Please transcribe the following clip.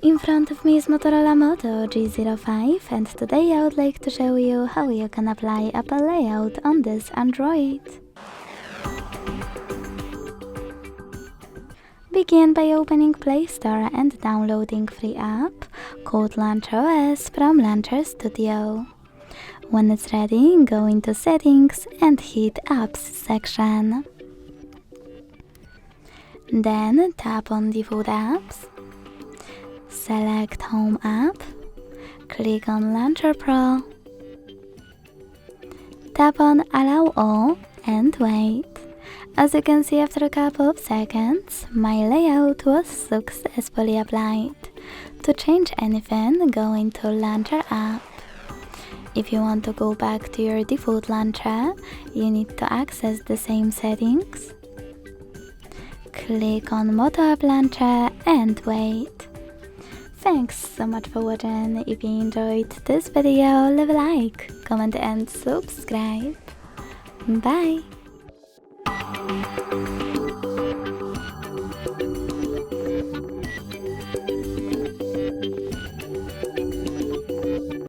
In front of me is Motorola Moto G05, and today I would like to show you how you can apply Apple layout on this Android. Begin by opening Play Store and downloading free app called Launcher OS from Launcher Studio. When it's ready, go into Settings and hit Apps section. Then tap on Default Apps. Select Home app, click on Launcher Pro, tap on Allow All and wait. As you can see, after a couple of seconds, my layout was successfully applied. To change anything, go into Launcher app. If you want to go back to your default launcher, you need to access the same settings. Click on Moto App Launcher and wait. Thanks so much for watching. If you enjoyed this video, leave a like, comment and subscribe. Bye!